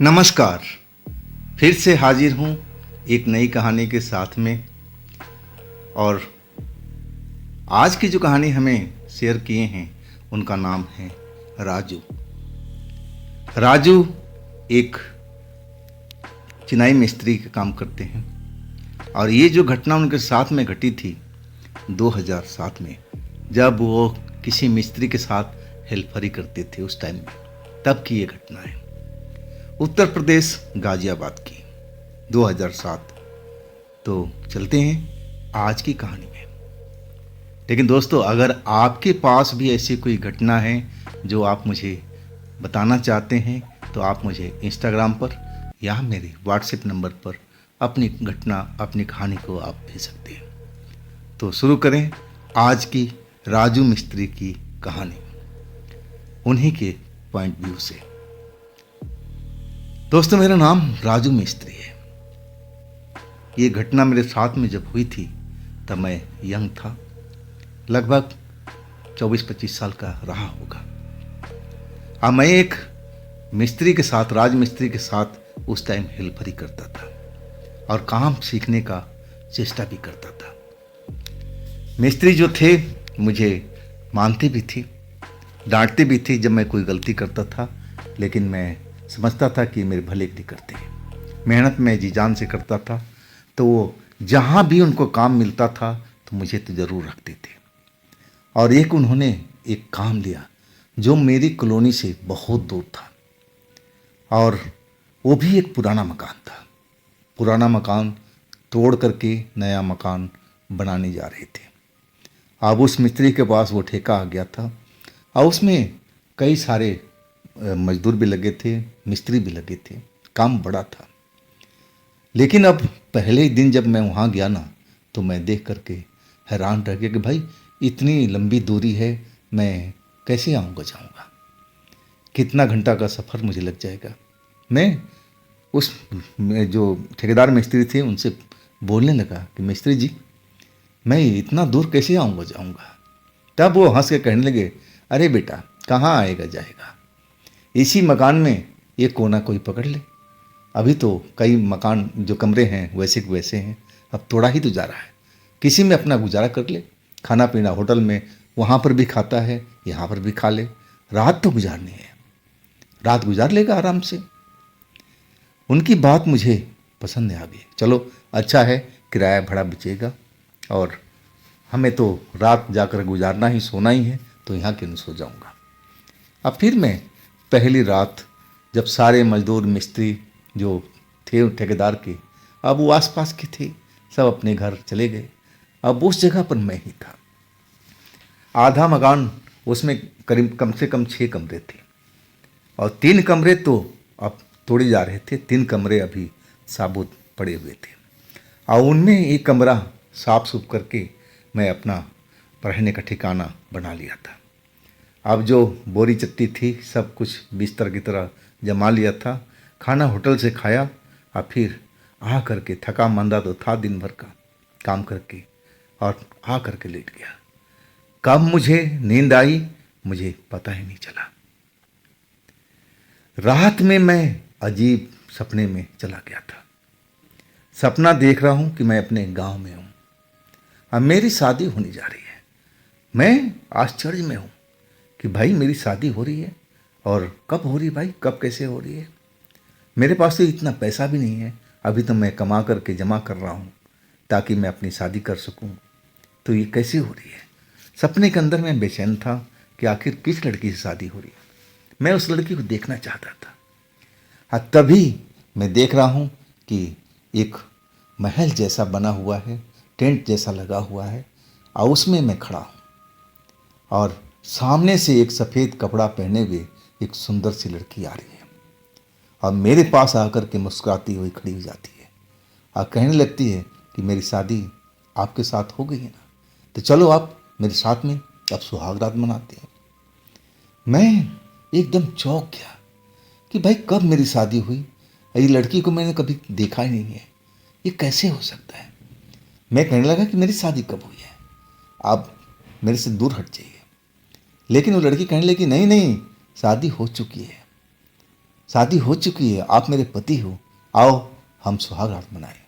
नमस्कार। फिर से हाजिर हूँ एक नई कहानी के साथ में। और आज की जो कहानी हमें शेयर किए हैं उनका नाम है राजू। राजू एक चिनाई मिस्त्री का काम करते हैं और ये जो घटना उनके साथ में घटी थी 2007 में, जब वो किसी मिस्त्री के साथ हेल्परी करते थे उस टाइम में, तब की ये घटना है। उत्तर प्रदेश गाजियाबाद की 2007। तो चलते हैं आज की कहानी में। लेकिन दोस्तों, अगर आपके पास भी ऐसी कोई घटना है जो आप मुझे बताना चाहते हैं तो आप मुझे इंस्टाग्राम पर या मेरे व्हाट्सएप नंबर पर अपनी घटना, अपनी कहानी को आप भेज सकते हैं। तो शुरू करें आज की राजू मिस्त्री की कहानी उन्हीं के पॉइंट व्यू से। दोस्तों, मेरा नाम राजू मिस्त्री है। ये घटना मेरे साथ में जब हुई थी तब मैं यंग था, लगभग 24-25 साल का रहा होगा। अब मैं एक मिस्त्री के साथ, राज मिस्त्री के साथ उस टाइम हेल्परी करता था और काम सीखने का चेष्टा भी करता था। मिस्त्री जो थे मुझे मानते भी थे, डांटते भी थे जब मैं कोई गलती करता था, लेकिन मैं समझता था कि मेरे भले के लिए करते हैं। मेहनत में जी जान से करता था, तो वो जहाँ भी उनको काम मिलता था तो मुझे तो ज़रूर रखते थे। और एक उन्होंने एक काम लिया जो मेरी कॉलोनी से बहुत दूर था, और वो भी एक पुराना मकान था। पुराना मकान तोड़ करके नया मकान बनाने जा रहे थे। अब उस मिस्त्री के पास वो ठेका आ गया था और उसमें कई सारे मजदूर भी लगे थे, मिस्त्री भी लगे थे। काम बड़ा था। लेकिन अब पहले ही दिन जब मैं वहाँ गया ना, तो मैं देख करके हैरान रह गया कि भाई इतनी लंबी दूरी है, मैं कैसे आऊँगा जाऊँगा, कितना घंटा का सफ़र मुझे लग जाएगा। मैं उस जो ठेकेदार मिस्त्री थे उनसे बोलने लगा कि मिस्त्री जी, मैं इतना दूर कैसे आऊँगा जाऊँगा। तब वो हंस के कहने लगे, अरे बेटा, कहाँ आएगा जाएगा, इसी मकान में एक कोना कोई पकड़ ले। अभी तो कई मकान जो कमरे हैं वैसे के वैसे हैं, अब तोड़ा ही तो जा रहा है, किसी में अपना गुजारा कर ले। खाना पीना होटल में, वहाँ पर भी खाता है, यहाँ पर भी खा ले। रात तो गुजारनी है, रात गुजार लेगा आराम से। उनकी बात मुझे पसंद आ गई। चलो अच्छा है, किराया भाड़ा बचेगा और हमें तो रात जाकर गुजारना ही, सोना ही है, तो यहाँ क्यों सो जाऊँगा। अब फिर मैं पहली रात, जब सारे मजदूर मिस्त्री जो थे ठेकेदार के, अब वो आसपास के थे, सब अपने घर चले गए। अब उस जगह पर मैं ही था। आधा मकान, उसमें करीब कम से कम 6 कमरे थे और 3 कमरे तो अब तोड़े जा रहे थे, 3 कमरे अभी साबुत पड़े हुए थे। और उनमें एक कमरा साफ सुफ करके मैं अपना रहने का ठिकाना बना लिया था। अब जो बोरी चट्टी थी सब कुछ बिस्तर की तरह जमा लिया था। खाना होटल से खाया और फिर आ करके, थका मंदा तो था दिन भर का काम करके, और आ करके लेट गया। कब मुझे नींद आई मुझे पता ही नहीं चला। रात में मैं अजीब सपने में चला गया था। सपना देख रहा हूँ कि मैं अपने गांव में हूँ, अब मेरी शादी होने जा रही है। मैं आश्चर्य में हूँ कि भाई मेरी शादी हो रही है, और कब हो रही है भाई, कब कैसे हो रही है। मेरे पास तो इतना पैसा भी नहीं है, अभी तो मैं कमा करके जमा कर रहा हूँ ताकि मैं अपनी शादी कर सकूँ, तो ये कैसे हो रही है। सपने के अंदर मैं बेचैन था कि आखिर किस लड़की से शादी हो रही है। मैं उस लड़की को देखना चाहता था। हाँ, तभी मैं देख रहा हूँ कि एक महल जैसा बना हुआ है, टेंट जैसा लगा हुआ है, और उसमें मैं खड़ा हूँ और सामने से एक सफ़ेद कपड़ा पहने हुए एक सुंदर सी लड़की आ रही है और मेरे पास आकर के मुस्कुराती हुई खड़ी हो जाती है और कहने लगती है कि मेरी शादी आपके साथ हो गई है ना, तो चलो आप मेरे साथ में अब सुहाग रात मनाते हैं। मैं एकदम चौंक गया कि भाई कब मेरी शादी हुई, ये लड़की को मैंने कभी देखा ही नहीं है, ये कैसे हो सकता है। मैं कहने लगा कि मेरी शादी कब हुई है, आप मेरे से दूर हट जाइए। लेकिन वो लड़की कहने लगी, नहीं नहीं, शादी हो चुकी है, शादी हो चुकी है, आप मेरे पति हो, आओ हम सुहाग रात मनाएं।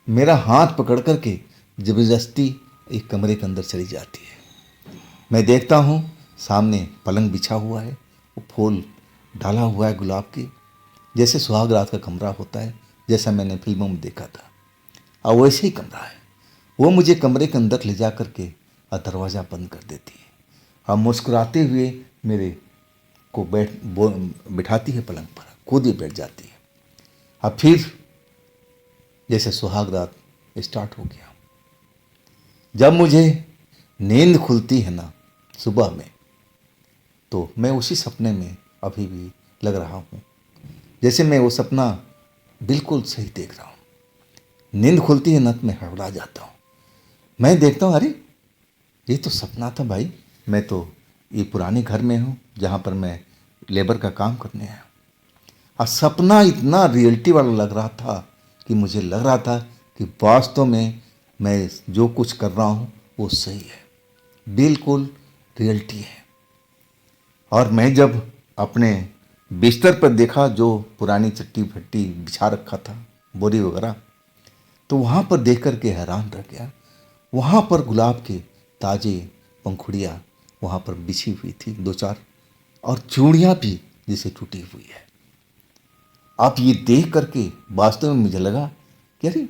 मेरा हाथ पकड़ करके जबरदस्ती एक कमरे के अंदर चली जाती है। मैं देखता हूँ सामने पलंग बिछा हुआ है, वो फूल डाला हुआ है गुलाब के, जैसे सुहाग रात का कमरा होता है, जैसा मैंने फिल्मों में देखा था। और वैसे ही कमरा है। वो मुझे कमरे के अंदर ले जा करके और दरवाज़ा बंद कर देती है और मुस्कुराते हुए मेरे को बिठाती है पलंग पर, खुद ही बैठ जाती है। और फिर जैसे सुहाग रात स्टार्ट हो गया। जब मुझे नींद खुलती है ना सुबह में, तो मैं उसी सपने में अभी भी लग रहा हूँ, जैसे मैं वो सपना बिल्कुल सही देख रहा हूँ। नींद खुलती है ना तो मैं हड़बड़ा जाता हूँ। मैं देखता हूँ, अरे ये तो सपना था भाई, मैं तो ये पुराने घर में हूँ जहाँ पर मैं लेबर का काम करने आया। और सपना इतना रियलिटी वाला लग रहा था कि मुझे लग रहा था कि वास्तव में मैं जो कुछ कर रहा हूँ वो सही है, बिल्कुल रियलिटी है। और मैं जब अपने बिस्तर पर देखा जो पुरानी चट्टी फट्टी बिछा रखा था, बोरी वगैरह, तो वहाँ पर देख कर के हैरान रह गया। वहाँ पर गुलाब के ताजे पंखुड़ियाँ वहाँ पर बिछी हुई थी, दो चार, और चूड़ियाँ भी जिसे टूटी हुई है। अब ये देख करके वास्तव में मुझे लगा कि अरे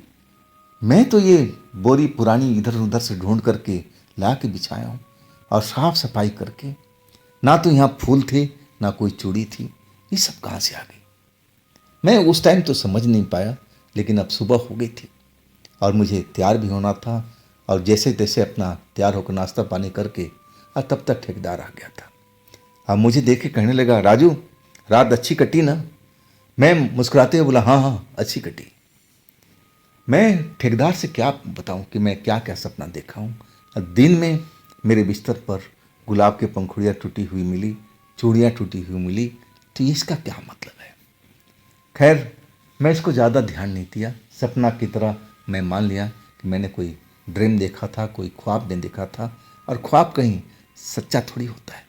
मैं तो ये बोरी पुरानी इधर उधर से ढूंढ करके ला के बिछाया हूँ, और साफ सफाई करके, ना तो यहाँ फूल थे ना कोई चूड़ी थी, ये सब कहाँ से आ गई। मैं उस टाइम तो समझ नहीं पाया, लेकिन अब सुबह हो गई थी और मुझे तैयार भी होना था। और जैसे तैसे अपना तैयार होकर नाश्ता पानी करके, और तब तक ठेकेदार आ गया था। अब मुझे देख के कहने लगा, राजू रात अच्छी कटी ना? मैं मुस्कुराते हुए बोला, हाँ हाँ अच्छी कटी। मैं ठेकेदार से क्या बताऊं कि मैं क्या क्या सपना देखा हूँ। दिन में मेरे बिस्तर पर गुलाब के पंखुड़ियाँ टूटी हुई मिली, चूड़ियाँ टूटी हुई मिली, तो इसका क्या मतलब है। खैर मैं इसको ज़्यादा ध्यान नहीं दिया, सपना की तरह मैं मान लिया कि मैंने कोई ड्रीम देखा था, कोई ख्वाब में देखा था, और ख्वाब कहीं सच्चा थोड़ी होता है।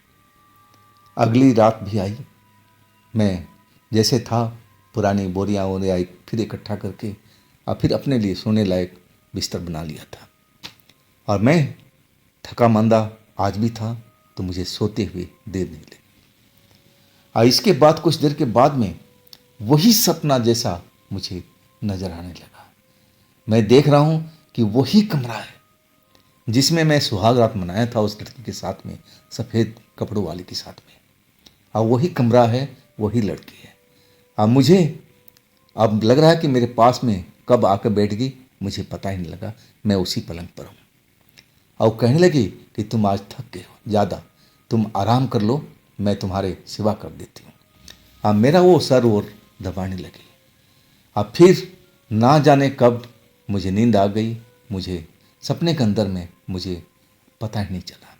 अगली रात भी आई। मैं जैसे था पुरानी बोरियां वोरियाँ फिर इकट्ठा करके और फिर अपने लिए सोने लायक बिस्तर बना लिया था। और मैं थका मांदा आज भी था, तो मुझे सोते हुए देर नहीं लगी। और इसके बाद कुछ देर के बाद में वही सपना जैसा मुझे नजर आने लगा। मैं देख रहा हूँ कि वही कमरा है जिसमें मैं सुहाग रात मनाया था उस लड़की के साथ में, सफ़ेद कपड़ों वाले के साथ में। और वही कमरा है, वही लड़की है। अब मुझे अब लग रहा है कि मेरे पास में कब आकर बैठ गई मुझे पता ही नहीं लगा। मैं उसी पलंग पर हूँ। और कहने लगी कि तुम आज थक गए हो ज़्यादा, तुम आराम कर लो, मैं तुम्हारे सेवा कर देती हूँ। अब मेरा वो सर और दबाने लगी। अब फिर ना जाने कब मुझे नींद आ गई। मुझे सपने के अंदर में मुझे पता ही नहीं चला।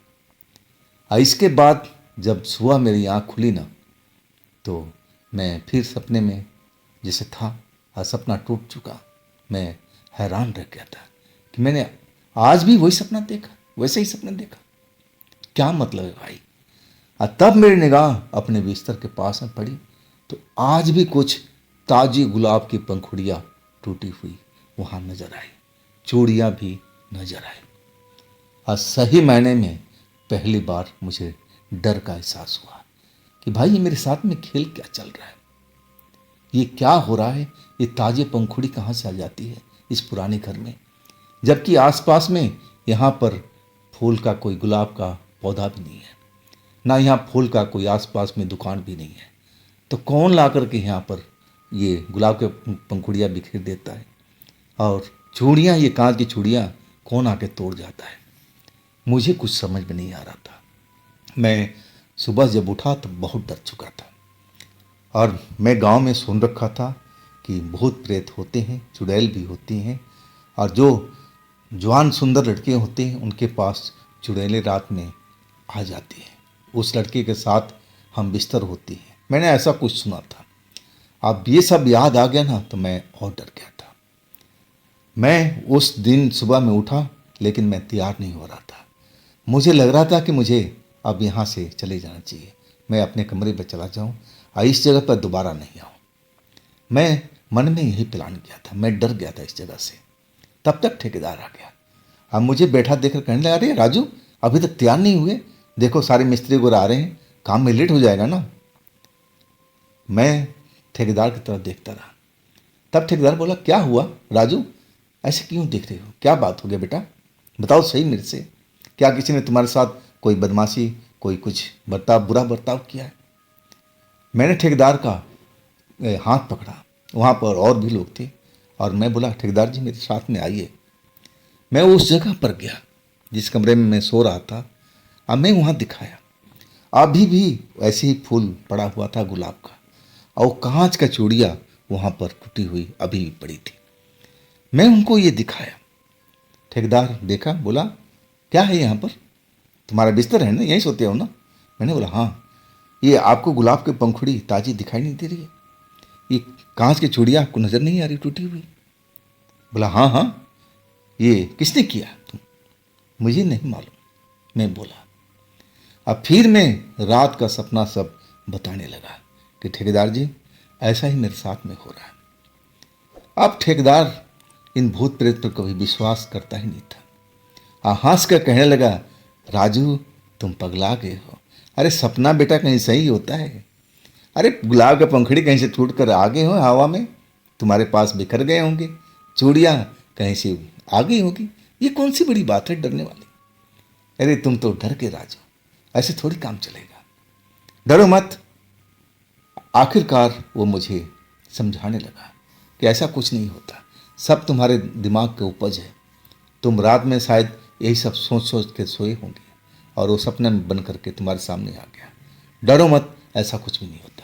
और इसके बाद जब सुबह मेरी आँख खुली ना, तो मैं फिर सपने में जैसे था और सपना टूट चुका। मैं हैरान रह गया था कि मैंने आज भी वही सपना देखा, वैसे ही सपना देखा, क्या मतलब है भाई। और तब मेरी निगाह अपने बिस्तर के पास में पड़ी, तो आज भी कुछ ताजी गुलाब की पंखुड़ियाँ टूटी हुई वहाँ नजर आई, चूड़ियाँ भी नजर आई। और सही मायने में पहली बार मुझे डर का एहसास हुआ कि भाई ये मेरे साथ में खेल क्या चल रहा है, ये क्या हो रहा है। ये ताजे पंखुड़ी कहाँ से आ जाती है इस पुराने घर में, जबकि आसपास में यहाँ पर फूल का कोई गुलाब का पौधा भी नहीं है, ना यहाँ फूल का कोई आसपास में दुकान भी नहीं है। तो कौन ला कर के यहाँ पर ये गुलाब के पंखुड़ियाँ बिखेर देता है, और चूड़ियाँ, ये कांच की चूड़ियाँ कौन आके तोड़ जाता है। मुझे कुछ समझ में नहीं आ रहा था। मैं सुबह जब उठा तो बहुत डर चुका था। और मैं गांव में सुन रखा था कि भूत प्रेत होते हैं, चुड़ैल भी होती हैं, और जो जवान सुंदर लड़के होते हैं उनके पास चुड़ैलें रात में आ जाती हैं, उस लड़के के साथ हम बिस्तर होती हैं। मैंने ऐसा कुछ सुना था। अब ये सब याद आ गया ना, तो मैं और डर गया था। मैं उस दिन सुबह में उठा, लेकिन मैं तैयार नहीं हो रहा था। मुझे लग रहा था कि मुझे अब यहाँ से चले जाना चाहिए, मैं अपने कमरे पर चला जाऊँ और इस जगह पर दोबारा नहीं आऊँ। मैं मन में यही प्लान किया था, मैं डर गया था इस जगह से। तब तक ठेकेदार आ गया। अब मुझे बैठा देखकर कहने लगा, अरे राजू, अभी तक तैयार नहीं हुए, देखो सारे मिस्त्री वगैरह आ रहे हैं, काम में लेट हो जाएगा ना। मैं ठेकेदार की तरफ देखता रहा। तब ठेकेदार बोला, क्या हुआ राजू, ऐसे क्यों देख रहे हो, क्या बात हो गया बेटा, बताओ सही मेरे से, क्या किसी ने तुम्हारे साथ कोई बदमाशी, कोई कुछ बुरा बर्ताव किया है? मैंने ठेकेदार का हाथ पकड़ा। वहाँ पर और भी लोग थे और मैं बोला, ठेकेदार जी मेरे साथ में आइए। मैं उस जगह पर गया जिस कमरे में मैं सो रहा था। अब मैं वहाँ दिखाया, अभी भी ऐसे ही फूल पड़ा हुआ था गुलाब का, और कांच का चूड़िया वहाँ पर टूटी हुई अभी भी पड़ी थी। मैं उनको ये दिखाया। ठेकेदार देखा, बोला, क्या है यहाँ पर, तुम्हारा बिस्तर है ना, यहीं सोते हो ना? मैंने बोला, हाँ। ये आपको गुलाब की पंखुड़ी ताजी दिखाई नहीं दे रही है? ये कांच की चूड़िया आपको नजर नहीं आ रही टूटी हुई? बोला, हाँ हाँ। ये किसने किया? तुम? मुझे नहीं मालूम, मैं बोला। अब फिर मैं रात का सपना सब बताने लगा कि ठेकेदार जी ऐसा ही मेरे साथ में हो रहा है। अब ठेकेदार इन भूत प्रेत पर कभी विश्वास करता ही नहीं था। हंस कर कहने लगा, राजू तुम पगला गए हो, अरे सपना बेटा कहीं सही होता है। अरे गुलाब का पंखड़ी कहीं से टूट कर आ गए हो हवा में, तुम्हारे पास बिखर गए होंगे, चूड़ियाँ कहीं से आ गई होगी, ये कौन सी बड़ी बात है डरने वाली? अरे तुम तो डर के राजू, ऐसे थोड़ी काम चलेगा, डरो मत। आखिरकार वो मुझे समझाने लगा कि ऐसा कुछ नहीं होता, सब तुम्हारे दिमाग के उपज है। तुम रात में शायद यही सब सोच सोच के सोए होंगे और वो सपने में बन करके तुम्हारे सामने आ गया। डरो मत, ऐसा कुछ भी नहीं होता।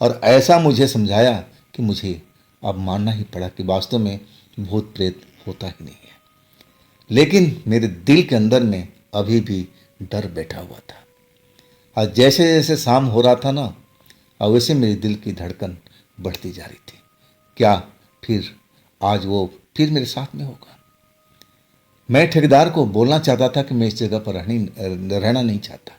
और ऐसा मुझे समझाया कि मुझे अब मानना ही पड़ा कि वास्तव में भूत प्रेत होता ही नहीं है। लेकिन मेरे दिल के अंदर में अभी भी डर बैठा हुआ था। और जैसे जैसे शाम हो रहा था ना, और वैसे मेरे दिल की धड़कन बढ़ती जा रही थी। क्या फिर आज वो फिर मेरे साथ में होगा? मैं ठेकेदार को बोलना चाहता था कि मैं इस जगह पर रहना नहीं चाहता,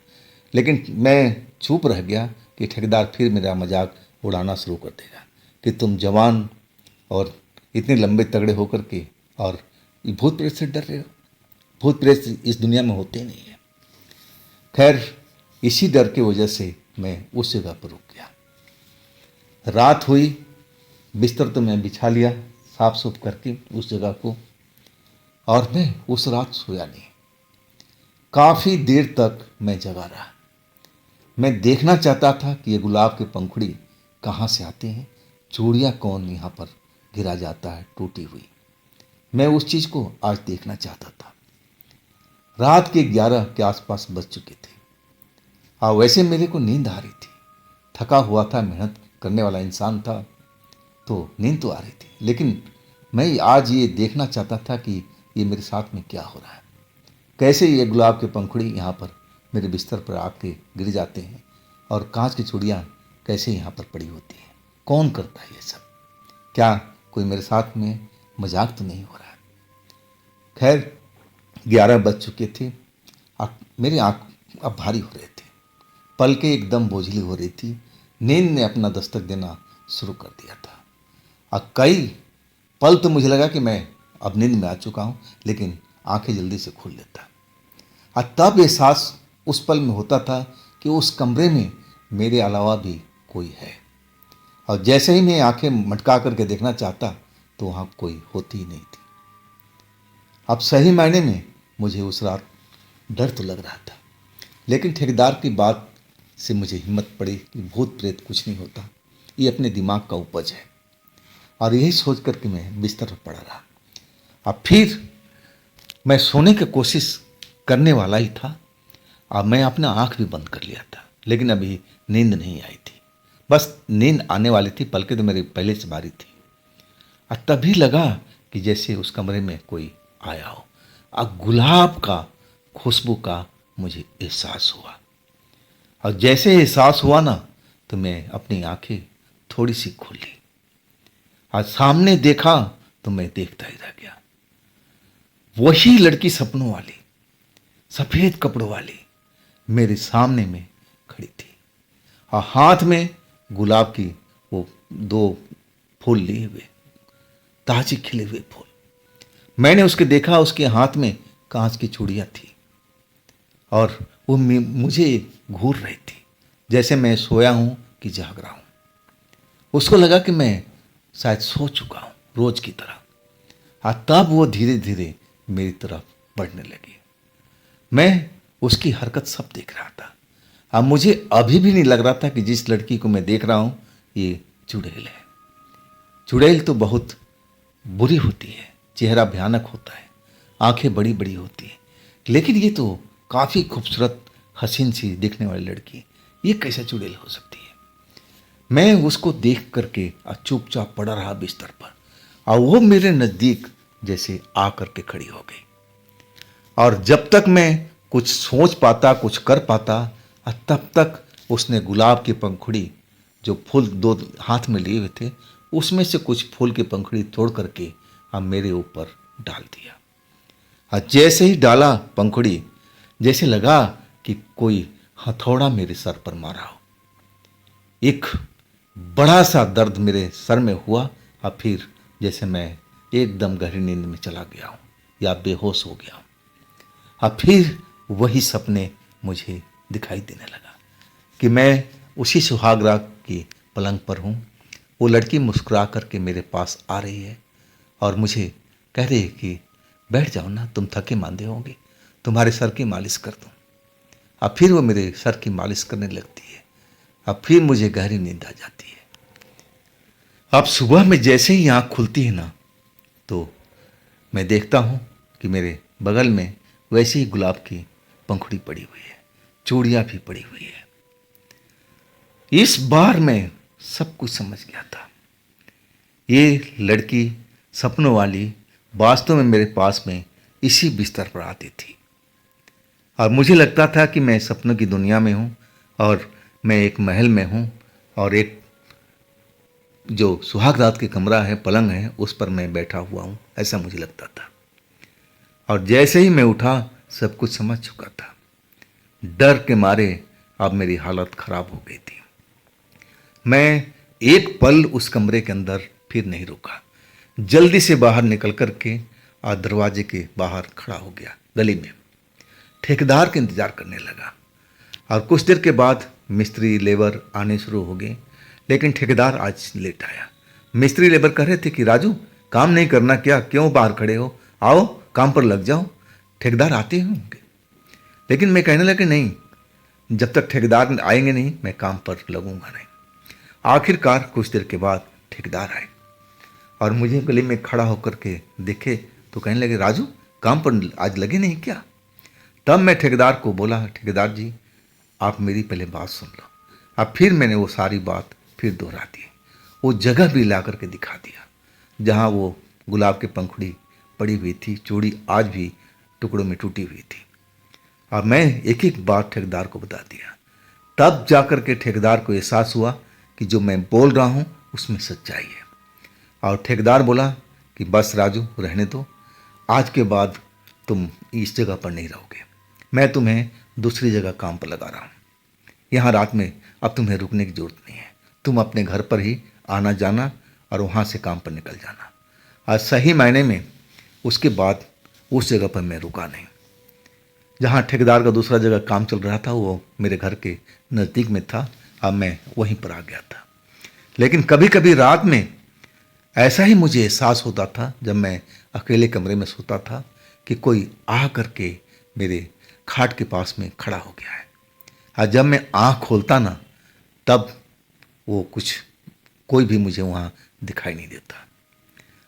लेकिन मैं चुप रह गया कि ठेकेदार फिर मेरा मजाक उड़ाना शुरू कर देगा कि तुम जवान और इतने लंबे तगड़े होकर के और ये भूत प्रेत से डर रहे हो। भूत प्रेत इस दुनिया में होते नहीं है। खैर, इसी डर की वजह से मैं उस जगह पर रुक गया। रात हुई, बिस्तर तो मैं बिछा लिया साफ सुफ करके उस जगह को, और मैं उस रात सोया नहीं। काफ़ी देर तक मैं जगा रहा। मैं देखना चाहता था कि ये गुलाब के पंखुड़ी कहाँ से आते हैं, चूड़ियाँ कौन यहाँ पर गिरा जाता है टूटी हुई। मैं उस चीज़ को आज देखना चाहता था। रात के 11 के आसपास बज चुके थे और वैसे मेरे को नींद आ रही थी। थका हुआ था, मेहनत करने वाला इंसान था, तो नींद तो आ रही थी, लेकिन मैं आज ये देखना चाहता था कि ये मेरे साथ में क्या हो रहा है, कैसे ये गुलाब के पंखुड़ी यहाँ पर मेरे बिस्तर पर आके गिर जाते हैं और कांच की चूड़ियाँ कैसे यहाँ पर पड़ी होती हैं, कौन करता है ये सब, क्या कोई मेरे साथ में मजाक तो नहीं हो रहा है। खैर 11 बज चुके थे और मेरी आँख अब भारी हो रहे थे, पलकें एकदम बोझिली हो रही थी। नींद ने अपना दस्तक देना शुरू कर दिया था और कई पल तो मुझे लगा कि मैं अब नींद में आ चुका हूँ, लेकिन आंखें जल्दी से खोल लेता। और तब एहसास उस पल में होता था कि उस कमरे में मेरे अलावा भी कोई है, और जैसे ही मैं आंखें मटका करके देखना चाहता तो वहाँ कोई होती ही नहीं थी। अब सही मायने में मुझे उस रात डर तो लग रहा था, लेकिन ठेकेदार की बात से मुझे हिम्मत पड़ी कि भूत प्रेत कुछ नहीं होता, ये अपने दिमाग का उपज है। और यही सोच कर के मैं बिस्तर पर पड़ा रहा। अब फिर मैं सोने की कोशिश करने वाला ही था और मैं अपना आँख भी बंद कर लिया था, लेकिन अभी नींद नहीं आई थी, बस नींद आने वाली थी, पलकें तो मेरी पहले से भारी थी। और तभी लगा कि जैसे उस कमरे में कोई आया हो और गुलाब का खुशबू का मुझे एहसास हुआ। और जैसे एहसास हुआ ना, तो मैं अपनी आंखें थोड़ी सी खोली और सामने देखा तो मैं देखता ही रह गया। वही लड़की सपनों वाली, सफेद कपड़ों वाली मेरे सामने में खड़ी थी और हाथ में गुलाब की वो 2 फूल लिए हुए, ताजे खिले हुए फूल। मैंने उसके देखा, उसके हाथ में कांच की चूड़ियाँ थी और वो मुझे घूर रही थी, जैसे मैं सोया हूँ कि जाग रहा हूँ। उसको लगा कि मैं शायद सो चुका हूँ रोज की तरह। तब वो धीरे धीरे मेरी तरफ बढ़ने लगी। मैं उसकी हरकत सब देख रहा था। अब मुझे अभी भी नहीं लग रहा था कि जिस लड़की को मैं देख रहा हूँ ये चुड़ैल है। चुड़ैल तो बहुत बुरी होती है, चेहरा भयानक होता है, आंखें बड़ी बड़ी होती हैं, लेकिन ये तो काफ़ी खूबसूरत हसीन सी दिखने वाली लड़की, ये कैसे चुड़ैल हो सकती है। मैं उसको देख करके चुपचाप पड़ा रहा बिस्तर पर, और वो मेरे नज़दीक जैसे आ करके खड़ी हो गई। और जब तक मैं कुछ सोच पाता, कुछ कर पाता, तब तक उसने गुलाब की पंखुड़ी, जो फूल 2 हाथ में लिए हुए थे, उसमें से कुछ फूल की पंखुड़ी तोड़ करके अब मेरे ऊपर डाल दिया। और जैसे ही डाला पंखुड़ी, जैसे लगा कि कोई हथौड़ा मेरे सर पर मारा हो। एक बड़ा सा दर्द मेरे सर में हुआ, और फिर जैसे मैं एकदम गहरी नींद में चला गया हूँ या बेहोश हो गया हूँ। अब फिर वही सपने मुझे दिखाई देने लगा कि मैं उसी सुहाग रात की पलंग पर हूँ। वो लड़की मुस्कुरा करके मेरे पास आ रही है और मुझे कह रही है कि बैठ जाओ ना, तुम थके मांदे होंगे, तुम्हारे सर की मालिश कर दूँ। अब फिर वो मेरे सर की मालिश करने लगती है। अब फिर मुझे गहरी नींद आ जाती है। अब सुबह में जैसे ही आँख खुलती है ना, तो मैं देखता हूँ कि मेरे बगल में वैसे ही गुलाब की पंखुड़ी पड़ी हुई है, चूड़ियाँ भी पड़ी हुई है। इस बार मैं सब कुछ समझ गया था। ये लड़की सपनों वाली वास्तव में मेरे पास में इसी बिस्तर पर आती थी, और मुझे लगता था कि मैं सपनों की दुनिया में हूँ और मैं एक महल में हूँ, और एक जो सुहाग रात की कमरा है, पलंग है, उस पर मैं बैठा हुआ हूँ, ऐसा मुझे लगता था। और जैसे ही मैं उठा, सब कुछ समझ चुका था। डर के मारे अब मेरी हालत खराब हो गई थी। मैं एक पल उस कमरे के अंदर फिर नहीं रुका, जल्दी से बाहर निकल कर के और दरवाजे के बाहर खड़ा हो गया, गली में ठेकेदार का इंतजार करने लगा। और कुछ देर के बाद मिस्त्री लेबर आने शुरू हो गए, लेकिन ठेकेदार आज लेट आया। मिस्त्री लेबर कह रहे थे कि राजू, काम नहीं करना क्या, क्यों बाहर खड़े हो, आओ काम पर लग जाओ, ठेकेदार आते होंगे। लेकिन मैं कहने लगा नहीं, जब तक ठेकेदार आएंगे नहीं मैं काम पर लगूंगा नहीं। आखिरकार कुछ देर के बाद ठेकेदार आए और मुझे गली में खड़ा होकर के देखे तो कहने लगे, राजू काम पर आज लगे नहीं क्या। तब मैं ठेकेदार को बोला, ठेकेदार जी आप मेरी पहले बात सुन लो। अब फिर मैंने वो सारी बात फिर दोहरा दी, वो जगह भी ला करके दिखा दिया जहाँ वो गुलाब की पंखुड़ी पड़ी हुई थी, चूड़ी आज भी टुकड़ों में टूटी हुई थी। अब मैं एक एक बात ठेकेदार को बता दिया। तब जाकर के ठेकेदार को एहसास हुआ कि जो मैं बोल रहा हूँ उसमें सच्चाई है। और ठेकेदार बोला कि बस राजू रहने दो, आज के बाद तुम इस जगह पर नहीं रहोगे, मैं तुम्हें दूसरी जगह काम पर लगा रहा हूँ। यहाँ रात में अब तुम्हें रुकने की जरूरत नहीं है, तुम अपने घर पर ही आना जाना और वहाँ से काम पर निकल जाना। आज सही मायने में उसके बाद उस जगह पर मैं रुका नहीं। जहाँ ठेकेदार का दूसरा जगह काम चल रहा था वो मेरे घर के नज़दीक में था, अब मैं वहीं पर आ गया था। लेकिन कभी कभी रात में ऐसा ही मुझे एहसास होता था जब मैं अकेले कमरे में सोता था कि कोई आ करके मेरे खाट के पास में खड़ा हो गया है। और जब मैं आँख खोलता ना, तब वो कोई भी मुझे वहाँ दिखाई नहीं देता।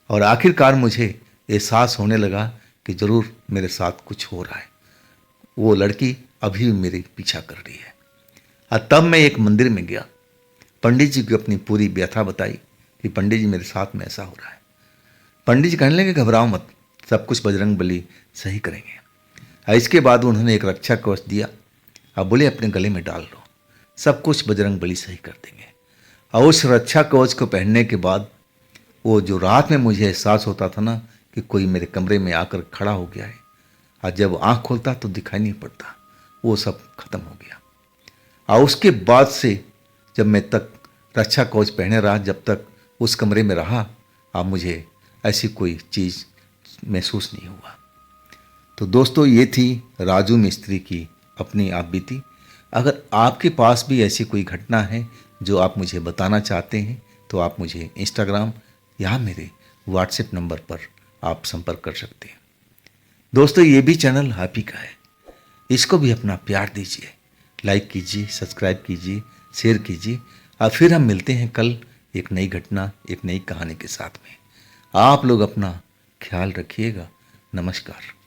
और आखिरकार मुझे एहसास होने लगा कि ज़रूर मेरे साथ कुछ हो रहा है, वो लड़की अभी भी मेरे पीछा कर रही है। और तब मैं एक मंदिर में गया, पंडित जी को अपनी पूरी व्यथा बताई कि पंडित जी मेरे साथ में ऐसा हो रहा है। पंडित जी कहने लगे घबराओ मत, सब कुछ बजरंग बली सही करेंगे। और इसके बाद उन्होंने एक रक्षा कवच दिया और बोले अपने गले में डाल लो, सब कुछ बजरंग बली सही कर देंगे। और उस रक्षा कवच को पहनने के बाद वो जो रात में मुझे एहसास होता था ना कि कोई मेरे कमरे में आकर खड़ा हो गया है, और जब आँख खोलता तो दिखाई नहीं पड़ता, वो सब खत्म हो गया। और उसके बाद से जब मैं तक रक्षा कवच पहने रहा, जब तक उस कमरे में रहा, अब मुझे ऐसी कोई चीज़ महसूस नहीं हुआ। तो दोस्तों, ये थी राजू मिस्त्री की अपनी आप बीती। अगर आपके पास भी ऐसी कोई घटना है जो आप मुझे बताना चाहते हैं, तो आप मुझे इंस्टाग्राम या मेरे व्हाट्सएप नंबर पर आप संपर्क कर सकते हैं। दोस्तों, ये भी चैनल आप ही का है, इसको भी अपना प्यार दीजिए, लाइक कीजिए, सब्सक्राइब कीजिए, शेयर कीजिए। और फिर हम मिलते हैं कल एक नई घटना, एक नई कहानी के साथ में। आप लोग अपना ख्याल रखिएगा। नमस्कार।